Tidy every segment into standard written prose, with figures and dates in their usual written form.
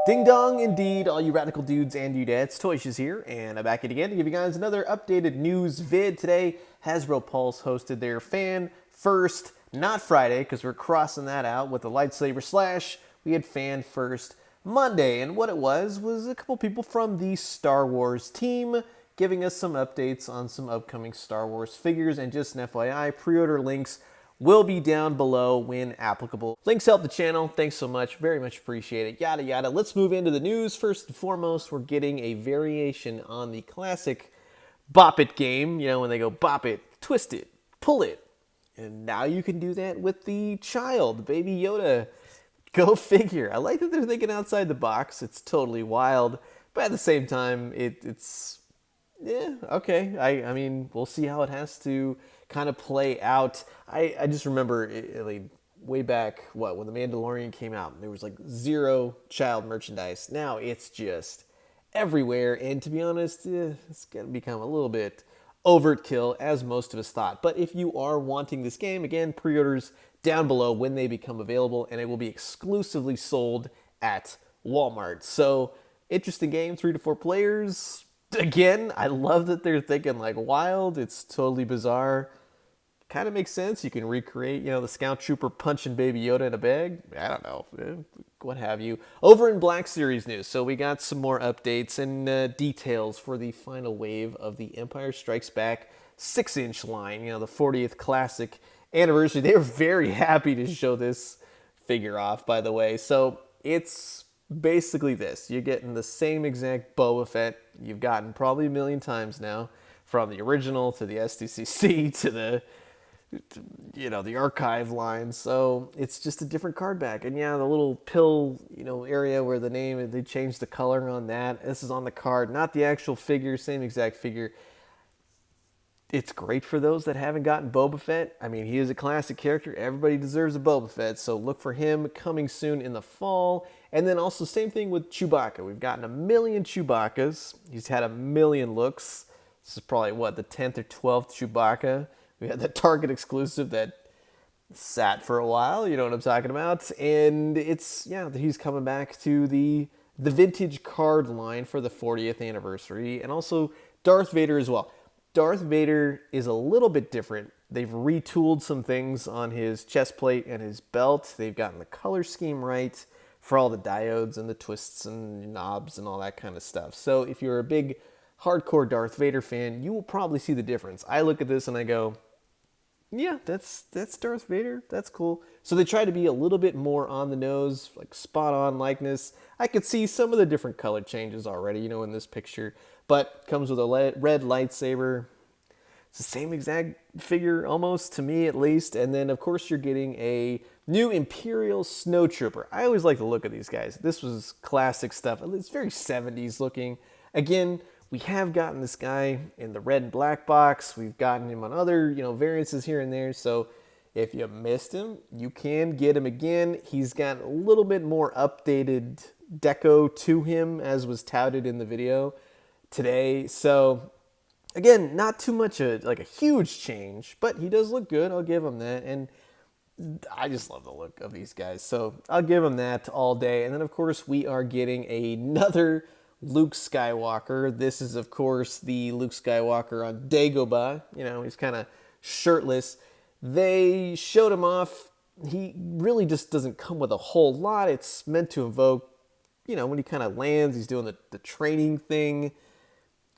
Ding dong indeed, all you radical dudes and dudettes, Toyshes here, and I'm back again to give you guys another updated news vid. Today, Hasbro Pulse hosted their Fan First, not Friday, because we're crossing that out with the lightsaber slash. We had Fan First Monday, and what it was a couple people from the Star Wars team giving us some updates on some upcoming Star Wars figures, and just an FYI, pre-order links will be down below when applicable. Links help the channel. Thanks so much. Very much appreciate it. Yada, yada. Let's move into the news. First and foremost, we're getting a variation on the classic BOP-IT game. You know, when they go bop it, twist it, pull it. And now you can do that with the child, Baby Yoda. Go figure. I like that they're thinking outside the box. It's totally wild. But at the same time, it's... yeah, okay. I mean, we'll see how it has to kind of play out. I just remember like way back, when the Mandalorian came out, there was like zero child merchandise. Now it's just everywhere. And to be honest, it's going to become a little bit overkill, as most of us thought. But if you are wanting this game, again, pre-orders down below when they become available, and it will be exclusively sold at Walmart. So, interesting game, 3 to 4 players. Again, I love that they're thinking like wild. It's totally bizarre. Kind of makes sense. You can recreate, the Scout Trooper punching Baby Yoda in a bag. I don't know, what have you. Over in Black Series news, so we got some more updates and details for the final wave of the Empire Strikes Back 6-inch line. The 40th classic anniversary. They were very happy to show this figure off, by the way. So it's basically this. You're getting the same exact Boba Fett you've gotten probably a million times now, from the original to the SDCC to the the archive line. So it's just a different card back. And yeah, the little pill area where the name, they changed the color on that. This is on the card, not the actual figure, same exact figure. It's great for those that haven't gotten Boba Fett. I mean, he is a classic character. Everybody deserves a Boba Fett, so look for him coming soon in the fall. And then also, same thing with Chewbacca. We've gotten a million Chewbaccas. He's had a million looks. This is probably, the 10th or 12th Chewbacca. We had the Target exclusive that sat for a while. You know what I'm talking about. And it's, he's coming back to the vintage card line for the 40th anniversary. And also Darth Vader as well. Darth Vader is a little bit different. They've retooled some things on his chest plate and his belt. They've gotten the color scheme right for all the diodes and the twists and knobs and all that kind of stuff. So if you're a big hardcore Darth Vader fan, you will probably see the difference. I look at this and I go, yeah, that's Darth Vader. That's cool. So they try to be a little bit more on the nose, like spot on likeness. I could see some of the different color changes already, in this picture. But comes with a red lightsaber. It's the same exact figure, almost, to me at least. And then, of course, you're getting a new Imperial Snowtrooper. I always like the look of these guys. This was classic stuff. It's very 70s looking. Again, we have gotten this guy in the red and black box. We've gotten him on other, variances here and there. So if you missed him, you can get him again. He's got a little bit more updated deco to him, as was touted in the video today. So again, not too much like a huge change, but he does look good. I'll give him that. And I just love the look of these guys. So I'll give him that all day. And then, of course, we are getting another Luke Skywalker. This is, of course, the Luke Skywalker on Dagobah. He's kind of shirtless. They showed him off. He really just doesn't come with a whole lot. It's meant to invoke, when he kind of lands, he's doing the training thing.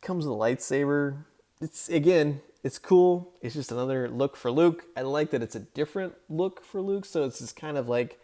Comes with a lightsaber. It's cool. It's just another look for Luke. I like that it's a different look for Luke. So it's just kind of like,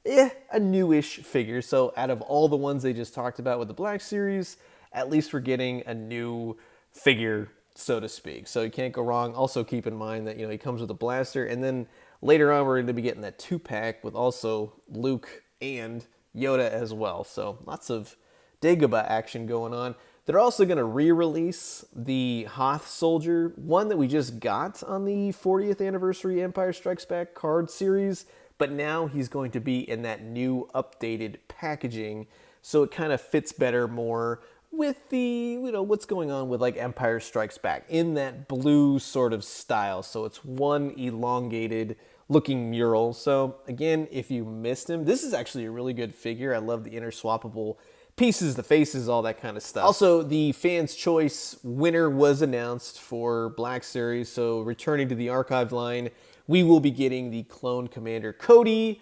a newish figure. So out of all the ones they just talked about with the Black Series, at least we're getting a new figure, so to speak. So you can't go wrong. Also keep in mind that, he comes with a blaster. And then later on, we're going to be getting that 2-pack with also Luke and Yoda as well. So lots of Dagobah action going on. They're also going to re-release the Hoth soldier, one that we just got on the 40th anniversary Empire Strikes Back card series. But now he's going to be in that new updated packaging, so it kind of fits better more with the, what's going on with like Empire Strikes Back in that blue sort of style. So it's one elongated looking mural. So again, if you missed him, this is actually a really good figure. I love the interswappable pieces, the faces, all that kind of stuff. Also, the Fans' Choice winner was announced for Black Series, so returning to the archived line, we will be getting the Clone Commander Cody.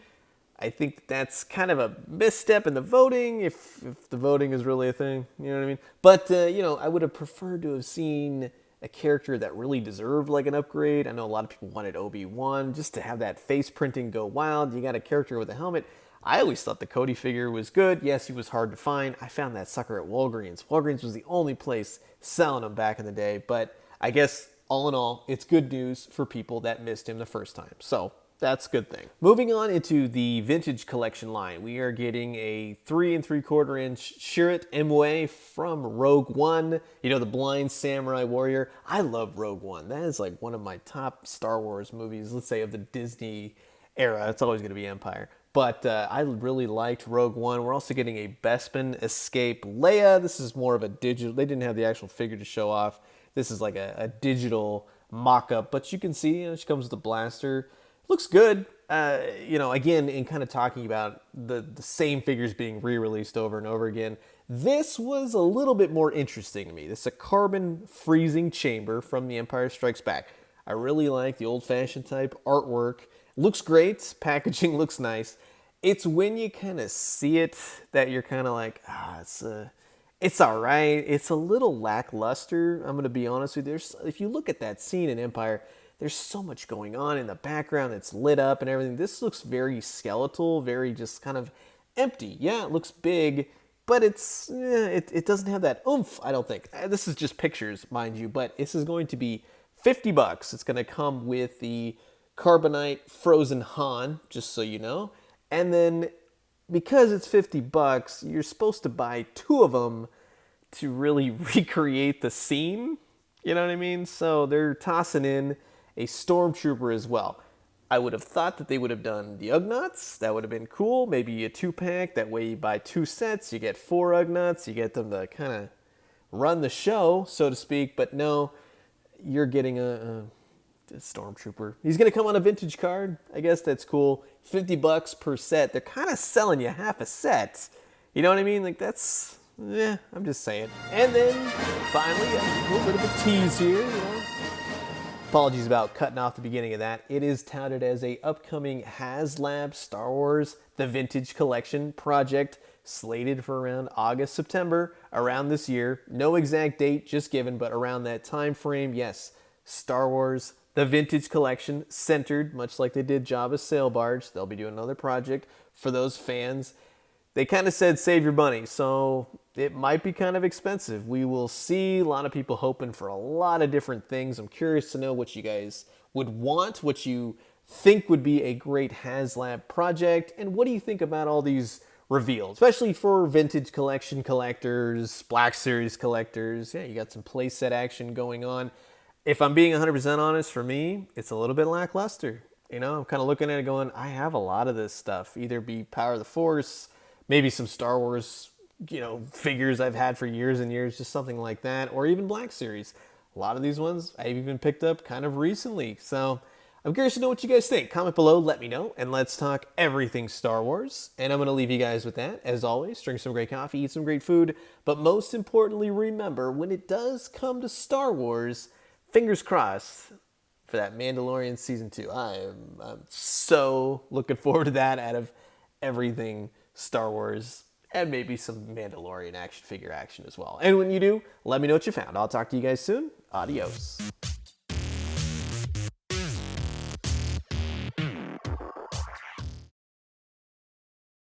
I think that's kind of a misstep in the voting, if the voting is really a thing, you know what I mean? But, you know, I would have preferred to have seen a character that really deserved like an upgrade. I know a lot of people wanted Obi-Wan, just to have that face printing go wild. You got a character with a helmet. I always thought the Cody figure was good. Yes, he was hard to find. I found that sucker at Walgreens. Walgreens was the only place selling them back in the day, but I guess all in all, it's good news for people that missed him the first time. So that's a good thing. Moving on into the vintage collection line, we are getting a 3 3/4 inch Chirrut Imwe from Rogue One. You know, the blind samurai warrior. I love Rogue One. That is like one of my top Star Wars movies, let's say of the Disney era. It's always going to be Empire. But I really liked Rogue One. We're also getting a Bespin Escape Leia. This is more of a digital. They didn't have the actual figure to show off. This is like a digital mock-up. But you can see, you know, she comes with a blaster. Looks good. You know, again, in kind of talking about the same figures being re-released over and over again, this was a little bit more interesting to me. This is a carbon freezing chamber from The Empire Strikes Back. I really like the old-fashioned type artwork. Looks great. Packaging looks nice. It's when you kind of see it that you're kind of like, it's all right. It's a little lackluster. I'm going to be honest with you. If you look at that scene in Empire, there's so much going on in the background. It's lit up and everything. This looks very skeletal, very just kind of empty. Yeah, it looks big, but it doesn't have that oomph, I don't think. This is just pictures, mind you, but this is going to be $50. It's going to come with the Carbonite Frozen Han, just so you know. And then because it's $50, you're supposed to buy 2 of them to really recreate the scene. You know what I mean? So they're tossing in a Stormtrooper as well. I would have thought that they would have done the Ugnaughts. That would have been cool. Maybe a 2-pack. That way you buy 2 sets. You get 4 Ugnaughts. You get them to kind of run the show, so to speak. But no, you're getting a Stormtrooper. He's going to come on a vintage card. I guess that's cool. $50 per set. They're kind of selling you half a set. You know what I mean? Like that's, I'm just saying. And then finally, a little bit of a tease here, you know. Apologies about cutting off the beginning of that. It is touted as a upcoming HasLab Star Wars The Vintage Collection project slated for around August, September, around this year. No exact date just given, but around that time frame, yes. Star Wars The Vintage Collection centered, much like they did Jabba's Sail Barge. They'll be doing another project for those fans. They kind of said save your money, so it might be kind of expensive. We will see. A lot of people hoping for a lot of different things. I'm curious to know what you guys would want, what you think would be a great HasLab project, and what do you think about all these reveals, especially for vintage collection collectors, Black Series collectors. Yeah, you got some playset action going on. If I'm being 100% honest, for me, it's a little bit lackluster. You know, I'm kind of looking at it going, I have a lot of this stuff. Either be Power of the Force, maybe some Star Wars, you know, figures I've had for years and years, just something like that, or even Black Series. A lot of these ones I've even picked up kind of recently. So I'm curious to know what you guys think. Comment below, let me know, and let's talk everything Star Wars. And I'm going to leave you guys with that. As always, drink some great coffee, eat some great food, but most importantly, remember, when it does come to Star Wars, fingers crossed for that Mandalorian Season 2. I'm so looking forward to that out of everything Star Wars, and maybe some Mandalorian action figure action as well. And when you do, let me know what you found. I'll talk to you guys soon. Adios.